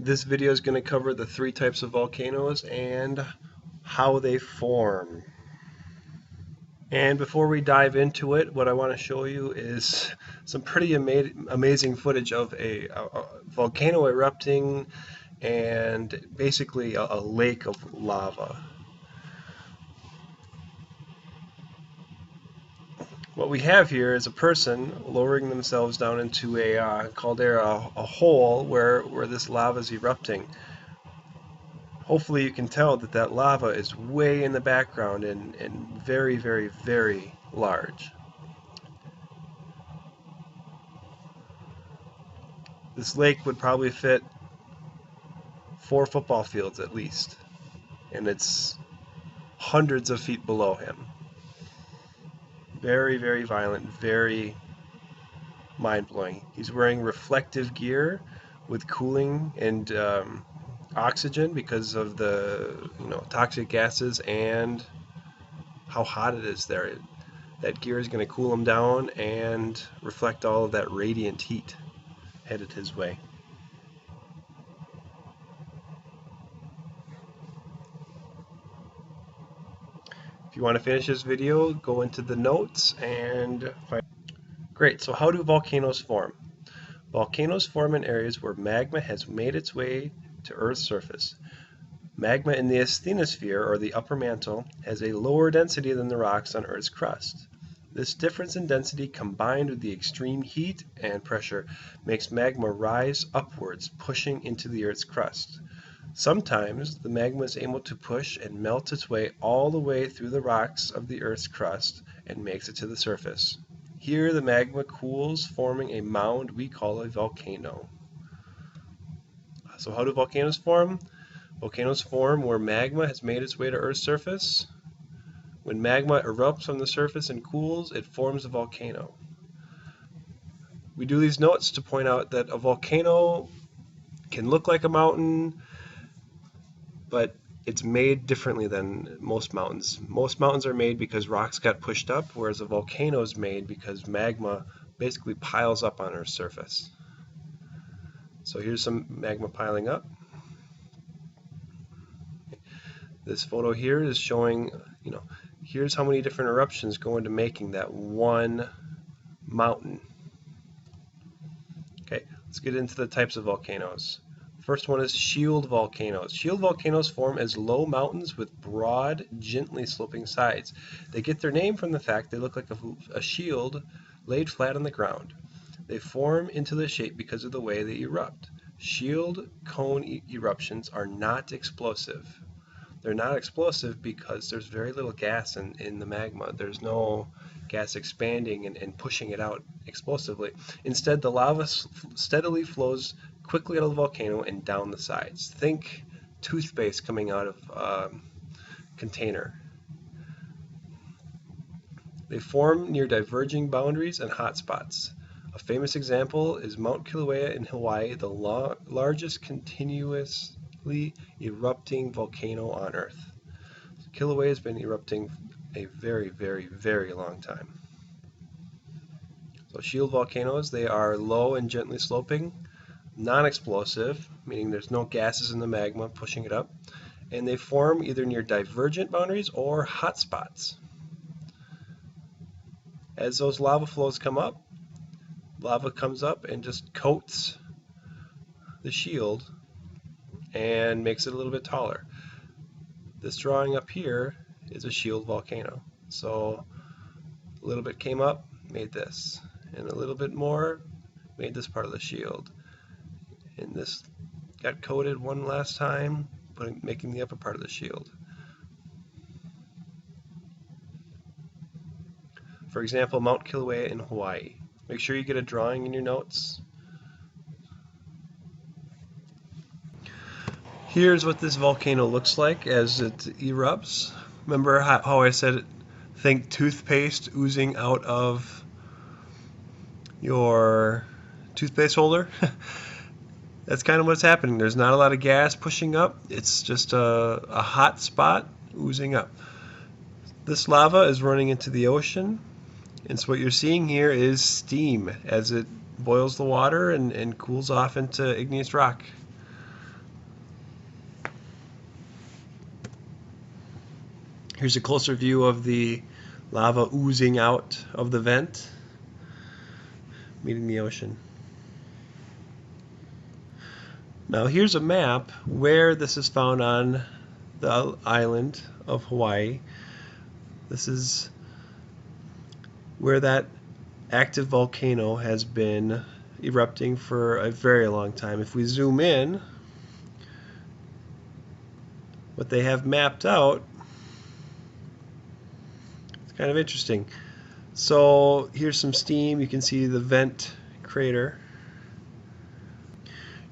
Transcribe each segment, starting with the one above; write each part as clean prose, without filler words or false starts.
This video is going to cover the three types of volcanoes and how they form. And before we dive into it, what I want to show you is some pretty amazing footage of a volcano erupting and basically a lake of lava. What we have here is a person lowering themselves down into a caldera, a hole where this lava is erupting. Hopefully you can tell that that lava is way in the background and very, very, very large. This lake would probably fit 4 football fields at least, and it's hundreds of feet below him. Very, very violent, very mind-blowing. He's wearing reflective gear with cooling and oxygen because of the toxic gases and how hot it is there. That gear is going to cool him down and reflect all of that radiant heat headed his way. If you want to finish this video, go into the notes and find. Great, so how do volcanoes form? Volcanoes form in areas where magma has made its way to Earth's surface. Magma in the asthenosphere, or the upper mantle, has a lower density than the rocks on Earth's crust. This difference in density, combined with the extreme heat and pressure, makes magma rise upwards, pushing into the Earth's crust. Sometimes the magma is able to push and melt its way all the way through the rocks of the Earth's crust and makes it to the surface. Here the magma cools, forming a mound we call a volcano. So how do volcanoes form? Volcanoes form where magma has made its way to Earth's surface. When magma erupts from the surface and cools, it forms a volcano. We do these notes to point out that a volcano can look like a mountain, but it's made differently than most mountains. Most mountains are made because rocks got pushed up, whereas a volcano is made because magma basically piles up on Earth's surface. So here's some magma piling up. This photo here is showing, here's how many different eruptions go into making that one mountain. Okay, let's get into the types of volcanoes. First one is shield volcanoes. Shield volcanoes form as low mountains with broad, gently sloping sides. They get their name from the fact they look like a shield laid flat on the ground. They form into the shape because of the way they erupt. Shield cone eruptions are not explosive. They're not explosive because there's very little gas in the magma. There's no gas expanding and pushing it out explosively. Instead, the lava steadily flows quickly out of the volcano and down the sides. Think toothpaste coming out of a container. They form near diverging boundaries and hotspots. A famous example is Mount Kilauea in Hawaii, the largest continuously erupting volcano on Earth. Kilauea has been erupting a very, very, very long time. So shield volcanoes, they are low and gently sloping, non-explosive, meaning there's no gases in the magma pushing it up, and they form either near divergent boundaries or hotspots. As those lava flows come up, lava comes up and just coats the shield and makes it a little bit taller. This drawing up here is a shield volcano. So a little bit came up, made this, and a little bit more made this part of the shield. And this got coated one last time, making the upper part of the shield. For example, Mount Kilauea in Hawaii. Make sure you get a drawing in your notes. Here's what this volcano looks like as it erupts. Remember how I said think toothpaste oozing out of your toothpaste holder? That's kind of what's happening. There's not a lot of gas pushing up. It's just a hot spot oozing up. This lava is running into the ocean, and so what you're seeing here is steam as it boils the water and cools off into igneous rock. Here's a closer view of the lava oozing out of the vent, meeting the ocean. Now here's a map where this is found on the island of Hawaii. This is where that active volcano has been erupting for a very long time. If we zoom in, what they have mapped out, it's kind of interesting. So here's some steam. You can see the vent crater.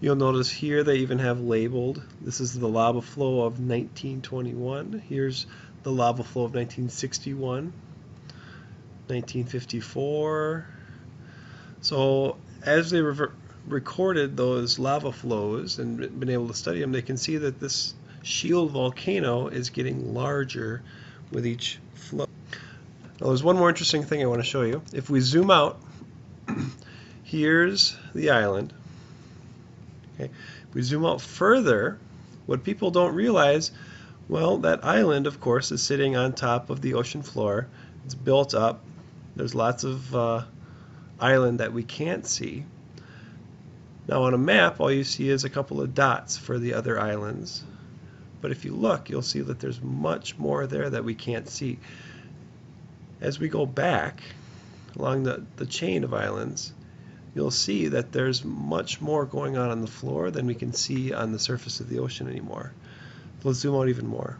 You'll notice here they even have labeled, this is the lava flow of 1921. Here's the lava flow of 1961, 1954. So as they recorded those lava flows and been able to study them, they can see that this shield volcano is getting larger with each flow. Now there's one more interesting thing I want to show you. If we zoom out, here's the island. Okay. If we zoom out further, what people don't realize, well, that island, of course, is sitting on top of the ocean floor. It's built up. There's lots of island that we can't see. Now on a map, all you see is a couple of dots for the other islands. But if you look, you'll see that there's much more there that we can't see. As we go back along the chain of islands, you'll see that there's much more going on the floor than we can see on the surface of the ocean anymore. Let's zoom out even more.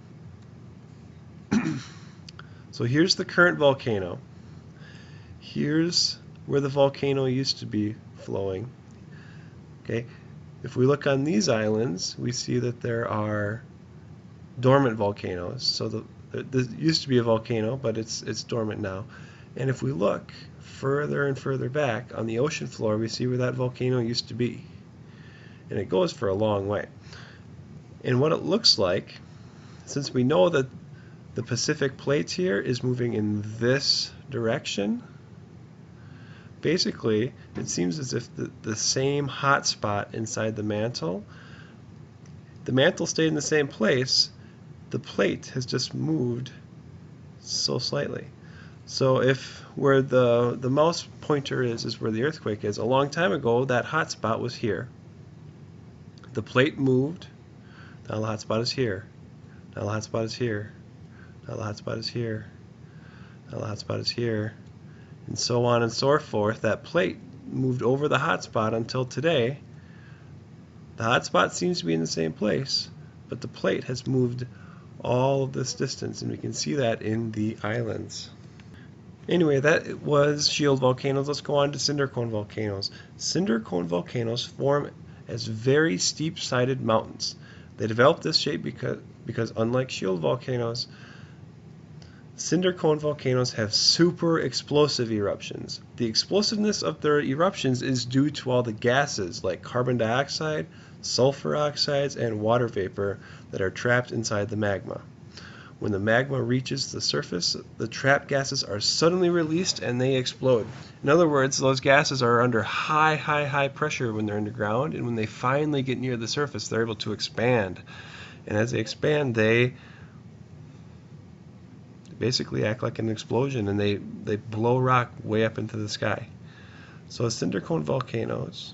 So here's the current volcano. Here's where the volcano used to be flowing. Okay, if we look on these islands, we see that there are dormant volcanoes. So there used to be a volcano, but it's dormant now. And if we look further and further back on the ocean floor, we see where that volcano used to be. And it goes for a long way. And what it looks like, since we know that the Pacific plate here is moving in this direction, basically it seems as if the same hot spot inside the mantle stayed in the same place, the plate has just moved so slightly. So if where the mouse pointer is where the earthquake is, a long time ago that hot spot was here. The plate moved, now the hot spot is here. Now the hot spot is here. Now the hot spot is here. Now the hot spot is here. And so on and so forth. That plate moved over the hot spot until today. The hot spot seems to be in the same place, but the plate has moved all of this distance, and we can see that in the islands. Anyway, that was shield volcanoes. Let's go on to cinder cone volcanoes. Cinder cone volcanoes form as very steep-sided mountains. They develop this shape because unlike shield volcanoes, cinder cone volcanoes have super explosive eruptions. The explosiveness of their eruptions is due to all the gases like carbon dioxide, sulfur oxides, and water vapor that are trapped inside the magma. When the magma reaches the surface, the trapped gases are suddenly released and they explode. In other words, those gases are under high pressure when they're underground, and when they finally get near the surface, they're able to expand. And as they expand, they basically act like an explosion, and they blow rock way up into the sky. So cinder cone volcanoes,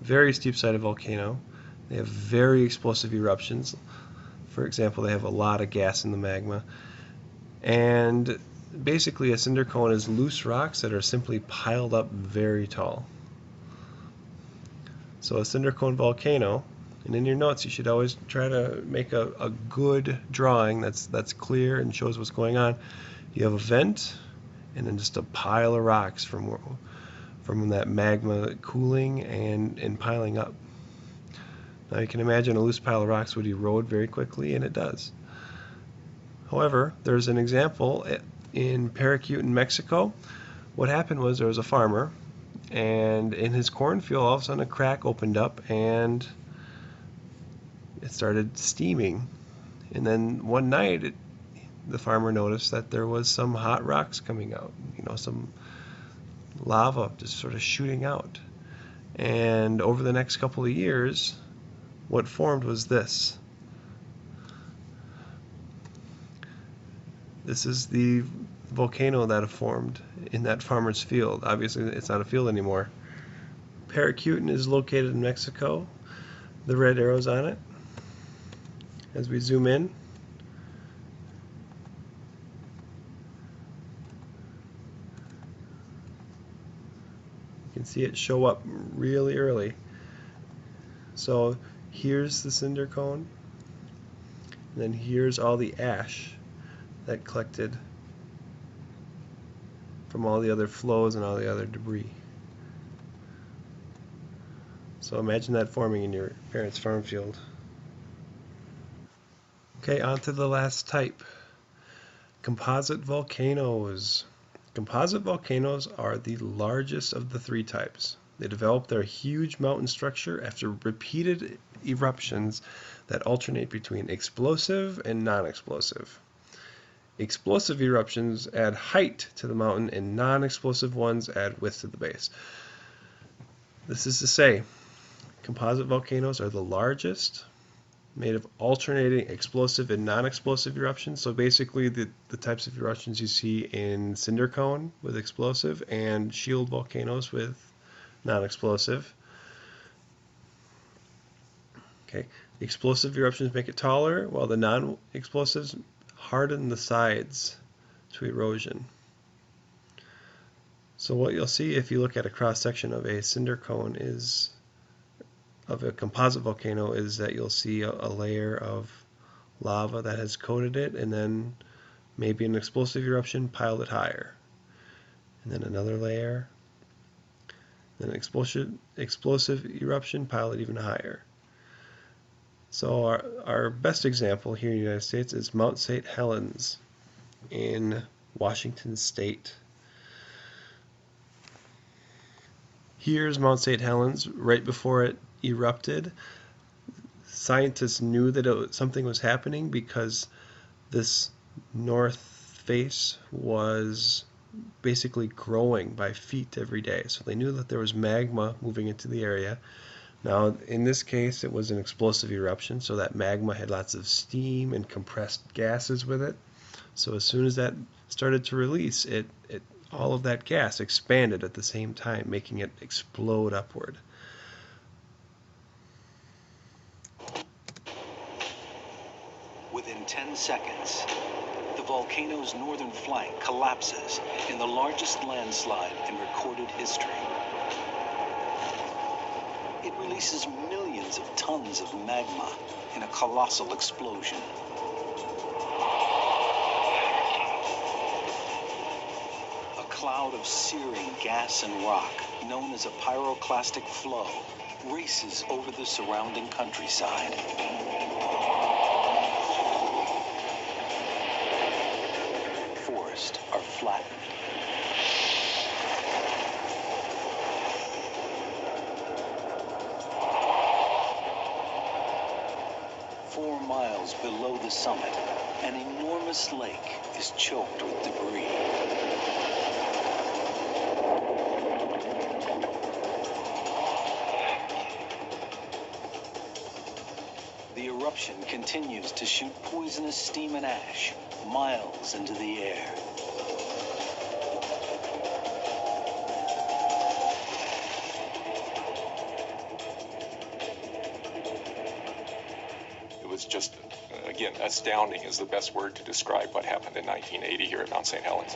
very steep-sided volcano. They have very explosive eruptions. For example, they have a lot of gas in the magma. And basically a cinder cone is loose rocks that are simply piled up very tall. So a cinder cone volcano, and in your notes you should always try to make a good drawing that's clear and shows what's going on. You have a vent and then just a pile of rocks from that magma cooling and piling up. Now you can imagine a loose pile of rocks would erode very quickly, and it does. However, there's an example in Paracuta in Mexico. What happened was there was a farmer, and in his cornfield all of a sudden a crack opened up and it started steaming. And then one night the farmer noticed that there was some hot rocks coming out, some lava just sort of shooting out. And over the next couple of years, what formed was this. This is the volcano that formed in that farmer's field. Obviously, it's not a field anymore. Paracutin is located in Mexico. The red arrows on it. As we zoom in, you can see it show up really early. So here's the cinder cone, and then here's all the ash that collected from all the other flows and all the other debris. So imagine that forming in your parents' farm field. Okay, on to the last type. Composite volcanoes. Composite volcanoes are the largest of the three types. They develop their huge mountain structure after repeated eruptions that alternate between explosive and non-explosive. Explosive eruptions add height to the mountain, and non-explosive ones add width to the base. This is to say, composite volcanoes are the largest, made of alternating explosive and non-explosive eruptions. So basically the types of eruptions you see in cinder cone with explosive and shield volcanoes with non-explosive. Okay, the explosive eruptions make it taller, while the non-explosives harden the sides to erosion. So what you'll see if you look at a cross-section of a cinder cone of a composite volcano is that you'll see a layer of lava that has coated it, and then maybe an explosive eruption piled it higher, and then another layer, then an explosive eruption piled it even higher. So our best example here in the United States is Mount St. Helens in Washington State. Here's Mount St. Helens right before it erupted. Scientists knew that something was happening because this north face was basically growing by feet every day. So they knew that there was magma moving into the area. Now, in this case, it was an explosive eruption, so that magma had lots of steam and compressed gases with it. So as soon as that started to release, all of that gas expanded at the same time, making it explode upward. Within 10 seconds, the volcano's northern flank collapses in the largest landslide in recorded history. It releases millions of tons of magma in a colossal explosion. A cloud of searing gas and rock, known as a pyroclastic flow, races over the surrounding countryside. Forests are flattened. Miles below the summit, an enormous lake is choked with debris. The eruption continues to shoot poisonous steam and ash miles into the air. Was just, again, astounding is the best word to describe what happened in 1980 here at Mount St. Helens.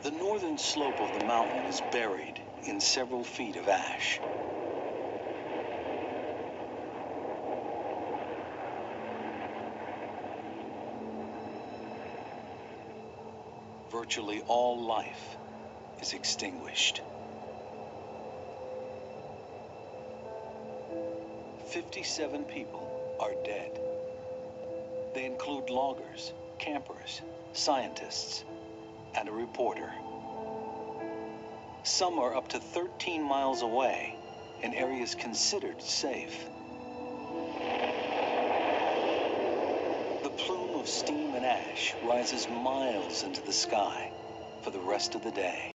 The northern slope of the mountain is buried in several feet of ash. Virtually all life is extinguished. 57 people are dead. They include loggers, campers, scientists, and a reporter. Some are up to 13 miles away in areas considered safe. The plume of steam and ash rises miles into the sky for the rest of the day.